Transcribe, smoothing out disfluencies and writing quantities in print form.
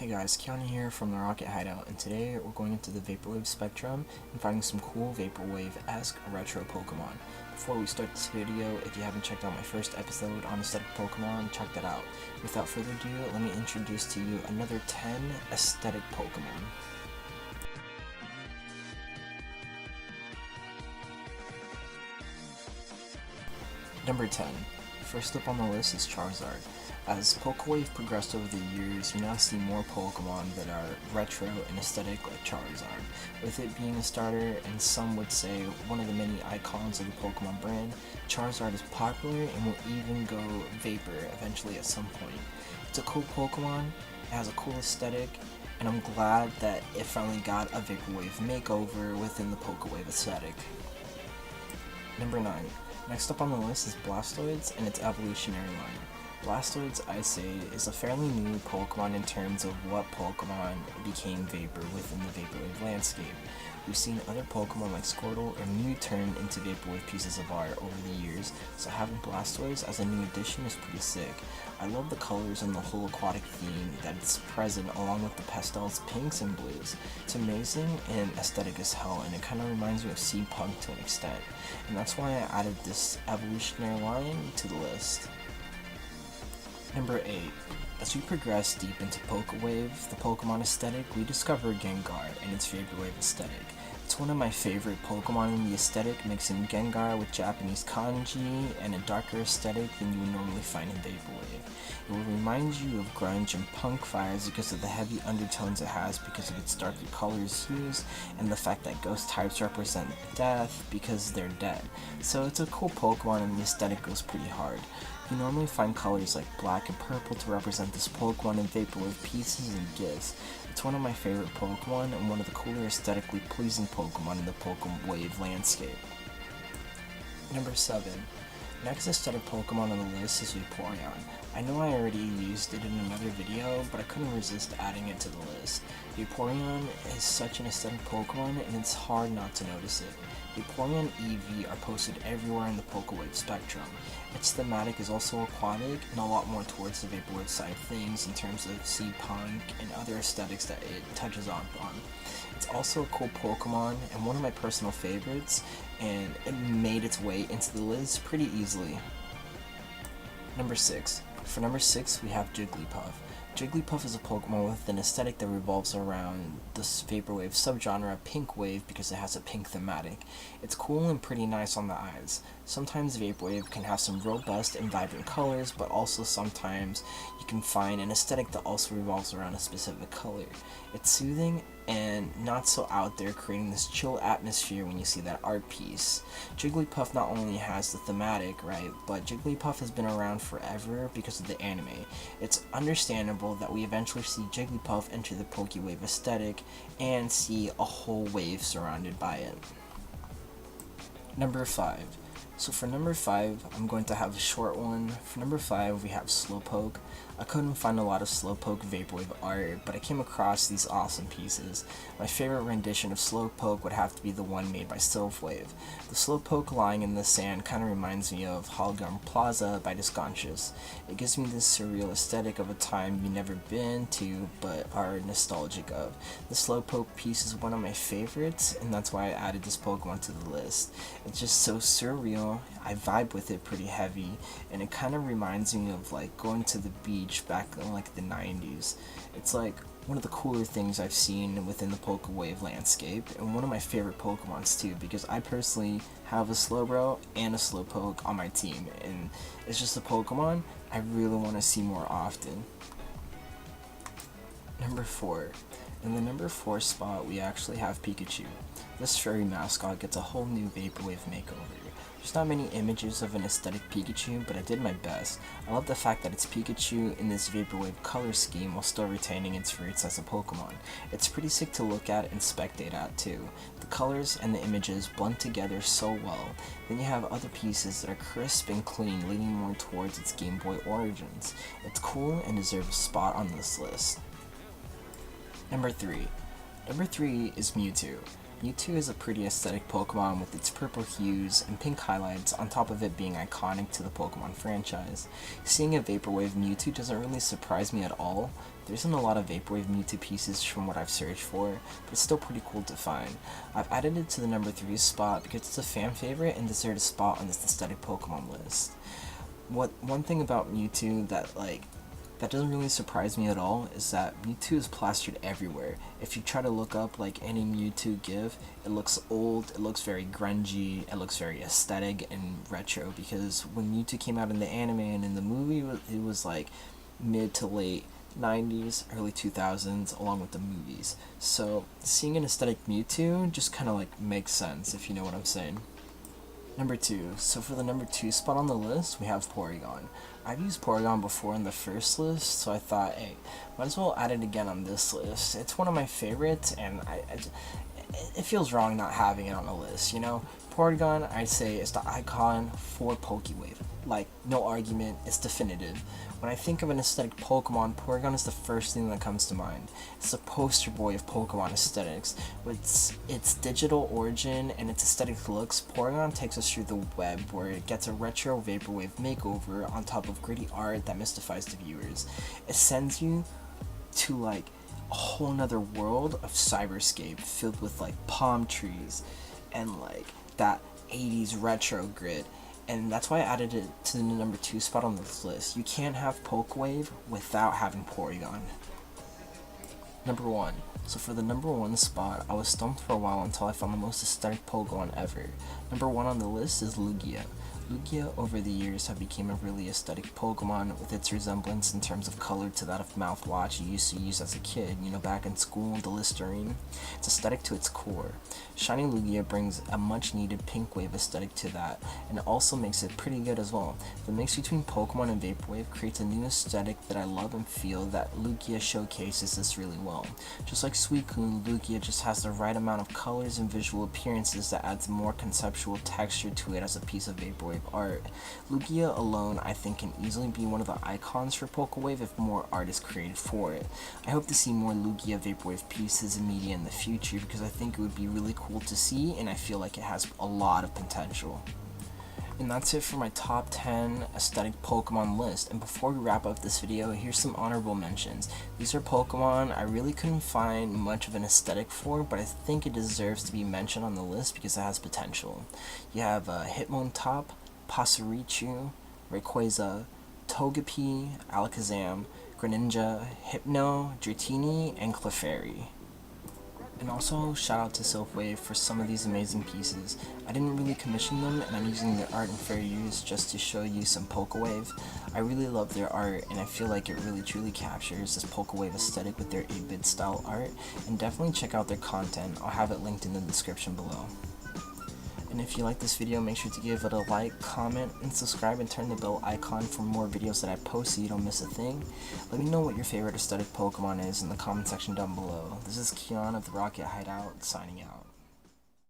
Hey guys, Keanu here from the Rocket Hideout, and today we're going into the Vaporwave spectrum and finding some cool Vaporwave-esque retro Pokemon. Before we start this video, if you haven't checked out my first episode on aesthetic Pokemon, check that out. Without further ado, let me introduce to you another 10 aesthetic Pokemon. Number 10. First up on the list is Charizard. As Pokewave progressed over the years, you now see more Pokemon that are retro and aesthetic like Charizard. With it being a starter, and some would say one of the many icons of the Pokemon brand, Charizard is popular and will even go Vapor eventually at some point. It's a cool Pokemon, it has a cool aesthetic, and I'm glad that it finally got a Vaporwave makeover within the Pokewave aesthetic. Number 9. Next up on the list is Blastoise and its evolutionary line. Blastoise, I say, is a fairly new Pokemon in terms of what Pokemon became Vapor within the Vaporwave landscape. We've seen other Pokemon like Squirtle or Mew turn into Vaporwave pieces of art over the years, so having Blastoise as a new addition is pretty sick. I love the colors and the whole aquatic theme that's present along with the pastels, pinks, and blues. It's amazing and aesthetic as hell, and it kind of reminds me of Seapunk to an extent, and that's why I added this evolutionary line to the list. Number 8. As we progress deep into Pokewave, the Pokemon aesthetic, we discover Gengar and its Vaporwave aesthetic. It's one of my favorite Pokemon in the aesthetic, mixing Gengar with Japanese kanji and a darker aesthetic than you would normally find in Vaporwave. It will remind you of grunge and punk vibes because of the heavy undertones it has because of its darker colors hues and the fact that ghost types represent death because they're dead. So it's a cool Pokemon and the aesthetic goes pretty hard. You normally find colors like black and purple to represent this Pokemon in Vaporwave pieces and gifts. It's one of my favorite Pokemon and one of the cooler aesthetically pleasing Pokemon in the Pokewave landscape. Number 7. Next aesthetic Pokemon on the list is Porion. I know I already used it in another video, but I couldn't resist adding it to the list. Porion is such an aesthetic Pokemon and it's hard not to notice it. Porion EV are posted everywhere in the Pokewave spectrum. Its thematic is also aquatic and a lot more towards the Vaporwave side of things in terms of Seapunk and other aesthetics that it touches on. It's also a cool Pokemon and one of my personal favorites, and it made its way into the list pretty easily. Number 6. For number 6 we have Jigglypuff. Jigglypuff is a Pokemon with an aesthetic that revolves around this Vaporwave subgenre Pink Wave because it has a pink thematic. It's cool and pretty nice on the eyes. Sometimes Vaporwave can have some robust and vibrant colors, but also sometimes you can find an aesthetic that also revolves around a specific color. It's soothing and not so out there, creating this chill atmosphere when you see that art piece. Jigglypuff not only has the thematic, right, but Jigglypuff has been around forever because of the anime. It's understandable that we eventually see Jigglypuff enter the Pokewave aesthetic and see a whole wave surrounded by it. Number 5. So for number 5, I'm going to have a short one. For number 5, we have Slowpoke. I couldn't find a lot of Slowpoke Vaporwave art, but I came across these awesome pieces. My favorite rendition of Slowpoke would have to be the one made by silphwave. The Slowpoke lying in the sand kind of reminds me of Hologram Plaza by Disconscious. It gives me this surreal aesthetic of a time you've never been to, but are nostalgic of. The Slowpoke piece is one of my favorites, and that's why I added this Pokemon to the list. It's just so surreal. I vibe with it pretty heavy, and it kind of reminds me of like going to the beach back in like the 90s. It's like one of the cooler things I've seen within the Pokewave landscape, and one of my favorite Pokemons too, because I personally have a Slowbro and a Slowpoke on my team, and it's just a Pokemon I really want to see more often. Number 4. In the number 4 spot, we actually have Pikachu. This furry mascot gets a whole new Vaporwave makeover. There's not many images of an aesthetic Pikachu, but I did my best. I love the fact that it's Pikachu in this Vaporwave color scheme while still retaining its roots as a Pokemon. It's pretty sick to look at and spectate at too. The colors and the images blend together so well. Then you have other pieces that are crisp and clean, leaning more towards its Game Boy origins. It's cool and deserves a spot on this list. Number 3. Number 3 is Mewtwo. Mewtwo is a pretty aesthetic Pokemon with its purple hues and pink highlights, on top of it being iconic to the Pokemon franchise. Seeing a Vaporwave Mewtwo doesn't really surprise me at all. There isn't a lot of Vaporwave Mewtwo pieces from what I've searched for, but it's still pretty cool to find. I've added it to the number 3 spot because it's a fan favorite and deserves a spot on this aesthetic Pokemon list. One thing about Mewtwo that doesn't really surprise me at all is that Mewtwo is plastered everywhere. If you try to look up any Mewtwo GIF, it looks old, it looks very grungy, it looks very aesthetic and retro, because when Mewtwo came out in the anime and in the movie, it was mid to late 90s, early 2000s, along with the movies. So seeing an aesthetic Mewtwo just kind of makes sense, if you know what I'm saying. Number 2. So for the number 2 spot on the list, we have Porion. I've used Porion before in the first list, so I thought, hey, might as well add it again on this list. It's one of my favorites, and it feels wrong not having it on the list, you know? Porion, I'd say, is the icon for Pokewave. No argument, it's definitive. When I think of an aesthetic Pokemon, Porion is the first thing that comes to mind. It's the poster boy of Pokemon aesthetics. With its digital origin and its aesthetic looks, Porion takes us through the web, where it gets a retro Vaporwave makeover on top of gritty art that mystifies the viewers. It sends you to a whole nother world of cyberscape filled with palm trees and that 80s retro grid. And that's why I added it to the number 2 spot on this list. You can't have Pokewave without having Porion. Number 1. So for the number 1 spot, I was stumped for a while until I found the most aesthetic Pokemon ever. Number 1 on the list is Lugia. Lugia over the years have become a really aesthetic Pokemon, with its resemblance in terms of color to that of mouthwash you used to use as a kid, back in school, the Listerine. It's aesthetic to its core. Shiny Lugia brings a much needed pink wave aesthetic to that, and it also makes it pretty good as well. The mix between Pokemon and Vaporwave creates a new aesthetic that I love and feel that Lugia showcases this really well. Just like Suicune, Lugia just has the right amount of colors and visual appearances that adds more conceptual texture to it as a piece of Vaporwave art. Lugia alone, I think, can easily be one of the icons for Pokewave if more art is created for it. I hope to see more Lugia Vaporwave pieces in media in the future, because I think it would be really cool to see, and I feel like it has a lot of potential. And that's it for my top 10 aesthetic Pokemon list. And before we wrap up this video, here's some honorable mentions. These are Pokemon I really couldn't find much of an aesthetic for, but I think it deserves to be mentioned on the list because it has potential. You have Hitmontop, Pachirisu, Rayquaza, Togepi, Alakazam, Greninja, Hypno, Dratini, and Clefairy. And also, shout out to Silphwave for some of these amazing pieces. I didn't really commission them, and I'm using their art in fair use just to show you some Pokewave. I really love their art, and I feel like it really truly captures this Pokewave aesthetic with their 8-bit style art, and definitely check out their content. I'll have it linked in the description below. And if you like this video, make sure to give it a like, comment, and subscribe, and turn the bell icon for more videos that I post so you don't miss a thing. Let me know what your favorite aesthetic Pokemon is in the comment section down below. This is Keon of the Rocket Hideout, signing out.